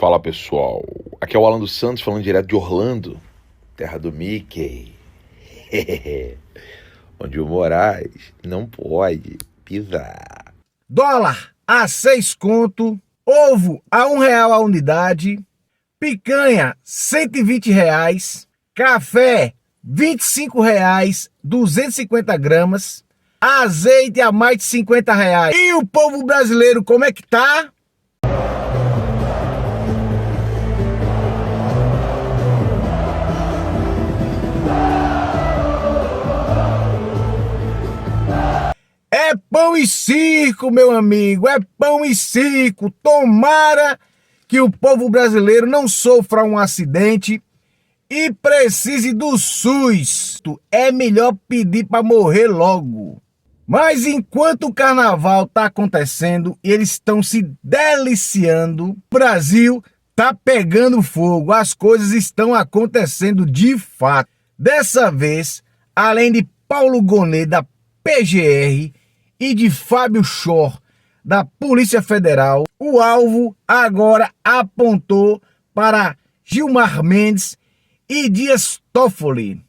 Fala pessoal, aqui é o Alan dos Santos falando direto de Orlando, terra do Mickey, onde o Moraes não pode pisar. Dólar a 6 conto, ovo a R$ 1 a unidade, picanha R$ 120, café R$ 25, 250 gramas, azeite a mais de R$ 50. E o povo brasileiro como é que tá? É pão e circo, meu amigo, é pão e circo. Tomara que o povo brasileiro não sofra um acidente e precise do SUS. É melhor pedir para morrer logo. Mas enquanto o carnaval tá acontecendo e eles estão se deliciando, o Brasil tá pegando fogo. As coisas estão acontecendo de fato. Dessa vez, além de Paulo Gonet da PGR e de Fábio Shor da Polícia Federal, o alvo agora apontou para Gilmar Mendes e Dias Toffoli.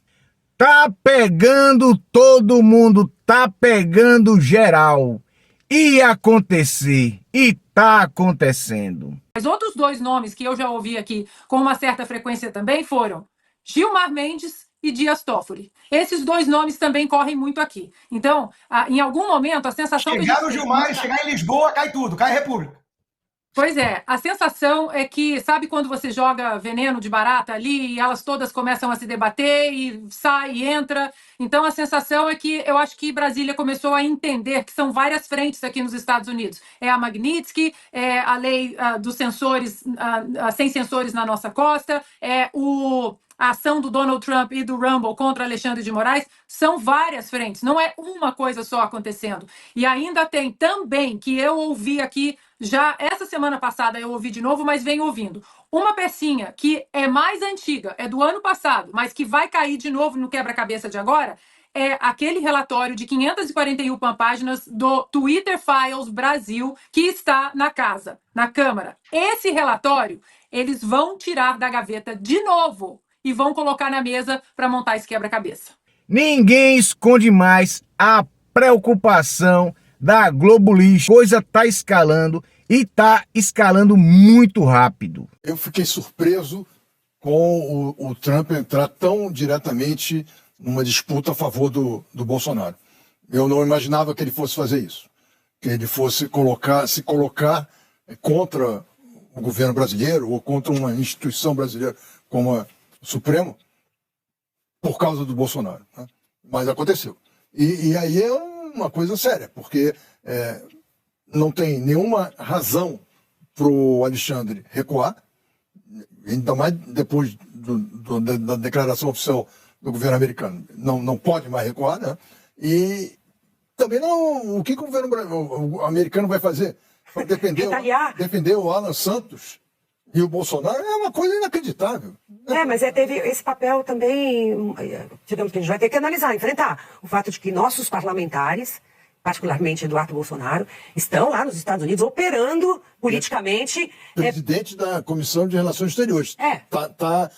Tá pegando todo mundo, tá pegando geral. Ia acontecer e tá acontecendo. Mas outros dois nomes que eu já ouvi aqui com uma certa frequência também foram Gilmar Mendes e Dias Toffoli. Esses dois nomes também correm muito aqui. Então, em algum momento, a sensação... Chegar no Gilmar e chegar em Lisboa, cai tudo, cai a República. Pois é, a sensação é que, sabe quando você joga veneno de barata ali e elas todas começam a se debater e sai e entra? Então a sensação é que eu acho que Brasília começou a entender que são várias frentes aqui nos Estados Unidos. É a Magnitsky, é a lei dos sensores, sem sensores na nossa costa, é a ação do Donald Trump e do Rumble contra Alexandre de Moraes. São várias frentes, não é uma coisa só acontecendo. E ainda tem também, que eu ouvi aqui, já essa semana passada eu ouvi de novo, mas venho ouvindo, uma pecinha que é mais antiga, é do ano passado, mas que vai cair de novo no quebra-cabeça de agora, é aquele relatório de 541 páginas do Twitter Files Brasil, que está na casa, na Câmara. Esse relatório, eles vão tirar da gaveta de novo e vão colocar na mesa para montar esse quebra-cabeça. Ninguém esconde mais a preocupação da Globo Lixo. Coisa tá escalando e tá escalando muito rápido. Eu fiquei surpreso com o Trump entrar tão diretamente numa disputa a favor do Bolsonaro. Eu não imaginava que ele fosse fazer isso, que ele fosse se colocar contra o governo brasileiro ou contra uma instituição brasileira como o Supremo por causa do Bolsonaro, né? Mas aconteceu. E aí é uma coisa séria, porque não tem nenhuma razão para o Alexandre recuar, ainda mais depois da declaração oficial do governo americano. Não pode mais recuar, né? E também não. O que o governo americano vai fazer? Defender o Alan Santos e o Bolsonaro é uma coisa inacreditável. Mas teve esse papel também, digamos que a gente vai ter que analisar, enfrentar o fato de que nossos parlamentares, particularmente Eduardo Bolsonaro, estão lá nos Estados Unidos operando politicamente. Presidente da Comissão de Relações Exteriores.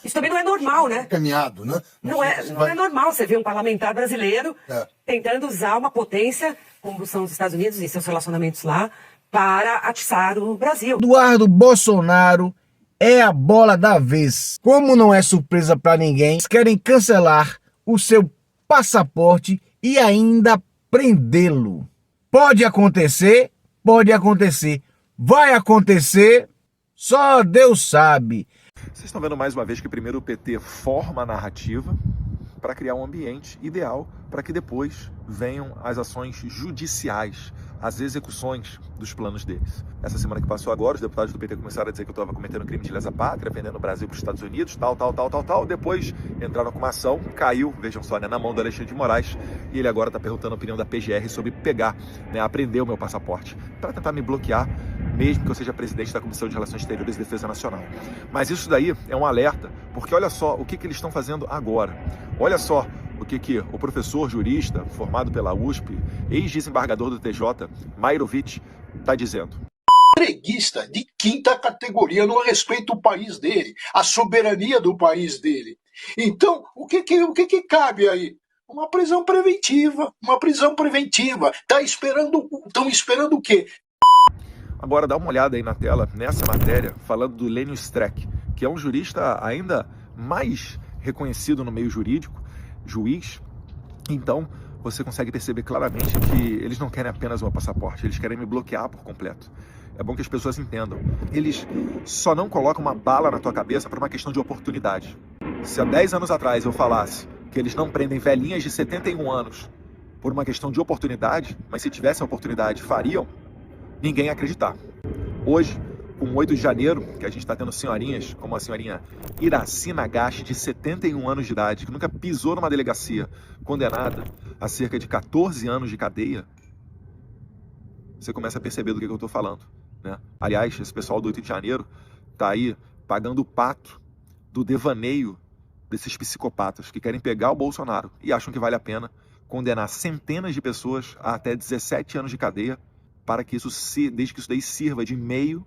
Isso também não é normal, né? Caminhado, né? Não é normal você ver um parlamentar brasileiro tentando usar uma potência, como são os Estados Unidos e seus relacionamentos lá, para atiçar o Brasil. Eduardo Bolsonaro é a bola da vez. Como não é surpresa para ninguém, eles querem cancelar o seu passaporte e ainda prendê-lo. Pode acontecer, vai acontecer, só Deus sabe. Vocês estão vendo mais uma vez que primeiro o PT forma a narrativa para criar um ambiente ideal para que depois venham as ações judiciais, as execuções dos planos deles. Essa semana que passou agora, os deputados do PT começaram a dizer que eu estava cometendo crime de lesa pátria, vendendo o Brasil para os Estados Unidos, tal. Depois entraram com uma ação, caiu, vejam só, na mão do Alexandre de Moraes, e ele agora está perguntando a opinião da PGR sobre pegar, apreender o meu passaporte, para tentar me bloquear, mesmo que eu seja presidente da Comissão de Relações Exteriores e Defesa Nacional. Mas isso daí é um alerta, porque olha só o que eles estão fazendo agora. Olha só o que o professor jurista, formado pela USP, ex-desembargador do TJ, Mairovitch, está dizendo. preguiça de quinta categoria, não respeita o país dele, a soberania do país dele. Então, o que cabe aí? Uma prisão preventiva, uma prisão preventiva. Estão esperando o quê? Agora dá uma olhada aí na tela, nessa matéria, falando do Lênio Streck, que é um jurista ainda mais reconhecido no meio jurídico, juiz. Então, você consegue perceber claramente que eles não querem apenas um passaporte, eles querem me bloquear por completo. É bom que as pessoas entendam. Eles só não colocam uma bala na tua cabeça por uma questão de oportunidade. Se há 10 anos atrás eu falasse que eles não prendem velhinhas de 71 anos por uma questão de oportunidade, mas se tivessem a oportunidade fariam, ninguém ia acreditar. Hoje, com 8 de janeiro, que a gente está tendo senhorinhas, como a senhorinha Iraci Nagashi, de 71 anos de idade, que nunca pisou numa delegacia, condenada a cerca de 14 anos de cadeia, você começa a perceber do que eu estou falando, né? Aliás, esse pessoal do 8 de janeiro está aí pagando o pato do devaneio desses psicopatas que querem pegar o Bolsonaro e acham que vale a pena condenar centenas de pessoas a até 17 anos de cadeia para que desde que isso daí sirva de meio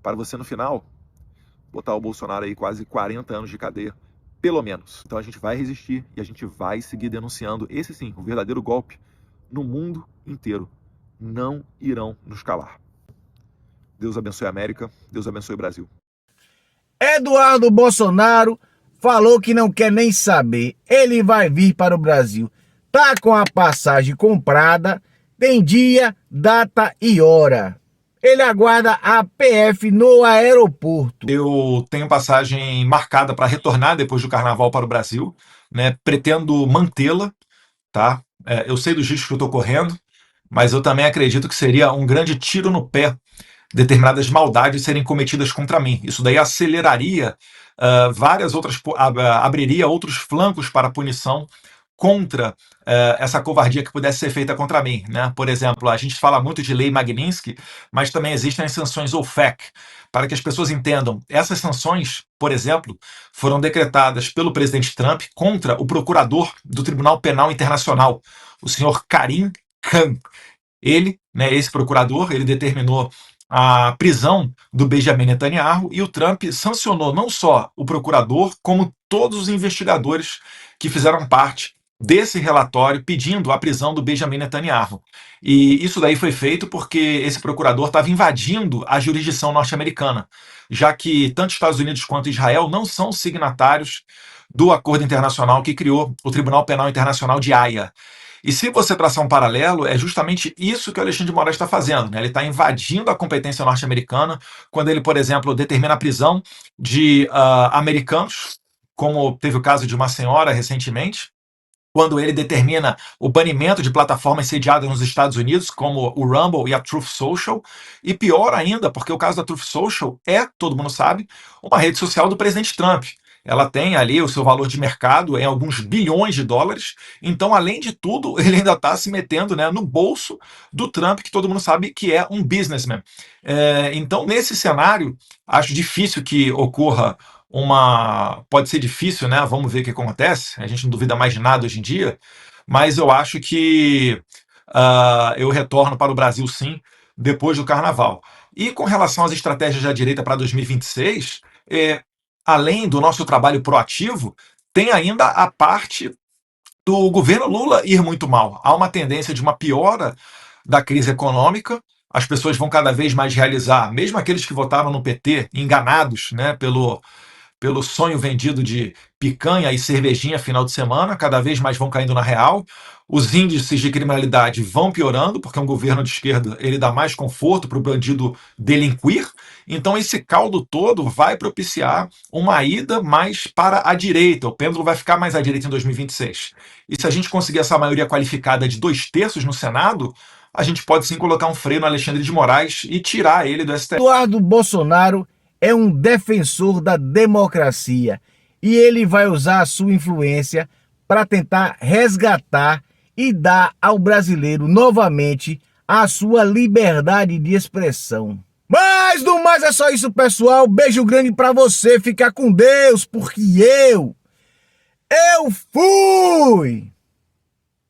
para você, no final, botar o Bolsonaro aí quase 40 anos de cadeia, pelo menos. Então a gente vai resistir e a gente vai seguir denunciando esse sim, um verdadeiro golpe no mundo inteiro. Não irão nos calar. Deus abençoe a América, Deus abençoe o Brasil. Eduardo Bolsonaro falou que não quer nem saber. Ele vai vir para o Brasil. Tá com a passagem comprada, tem dia, data e hora. Ele aguarda a PF no aeroporto. Eu tenho passagem marcada para retornar depois do carnaval para o Brasil, né? Pretendo mantê-la, tá? Eu sei dos riscos que eu estou correndo, mas eu também acredito que seria um grande tiro no pé determinadas maldades serem cometidas contra mim. Isso daí aceleraria abriria outros flancos para punição contra essa covardia que pudesse ser feita contra mim, né? Por exemplo, a gente fala muito de lei Magnitsky, mas também existem as sanções OFAC. Para que as pessoas entendam, essas sanções, por exemplo, foram decretadas pelo presidente Trump contra o procurador do Tribunal Penal Internacional, o senhor Karim Khan. Ele, né, esse procurador, ele determinou a prisão do Benjamin Netanyahu e o Trump sancionou não só o procurador, como todos os investigadores que fizeram parte desse relatório pedindo a prisão do Benjamin Netanyahu. E isso daí foi feito porque esse procurador estava invadindo a jurisdição norte-americana, já que tanto Estados Unidos quanto Israel não são signatários do acordo internacional que criou o Tribunal Penal Internacional de Haia. E se você traçar um paralelo, é justamente isso que o Alexandre de Moraes está fazendo, né? Ele está invadindo a competência norte-americana quando ele, por exemplo, determina a prisão de americanos, como teve o caso de uma senhora recentemente, quando ele determina o banimento de plataformas sediadas nos Estados Unidos, como o Rumble e a Truth Social, e pior ainda, porque o caso da Truth Social todo mundo sabe, uma rede social do presidente Trump. Ela tem ali o seu valor de mercado em alguns bilhões de dólares, então, além de tudo, ele ainda está se metendo, né, no bolso do Trump, que todo mundo sabe que é um businessman. Então, nesse cenário, acho difícil que ocorra pode ser difícil, né? Vamos ver o que acontece. A gente não duvida mais de nada hoje em dia, mas eu acho que eu retorno para o Brasil sim, depois do Carnaval. E com relação às estratégias da direita para 2026, além do nosso trabalho proativo, tem ainda a parte do governo Lula ir muito mal. Há uma tendência de uma piora da crise econômica. As pessoas vão cada vez mais realizar, mesmo aqueles que votaram no PT, enganados, né, pelo sonho vendido de picanha e cervejinha final de semana, cada vez mais vão caindo na real. Os índices de criminalidade vão piorando, porque um governo de esquerda ele dá mais conforto para o bandido delinquir. Então esse caldo todo vai propiciar uma ida mais para a direita. O pêndulo vai ficar mais à direita em 2026. E se a gente conseguir essa maioria qualificada de 2/3 no Senado, a gente pode sim colocar um freio no Alexandre de Moraes e tirar ele do STF. Eduardo Bolsonaro é um defensor da democracia e ele vai usar a sua influência para tentar resgatar e dar ao brasileiro novamente a sua liberdade de expressão. Mas no mais é só isso, pessoal. Beijo grande para você. Fica com Deus, porque eu fui!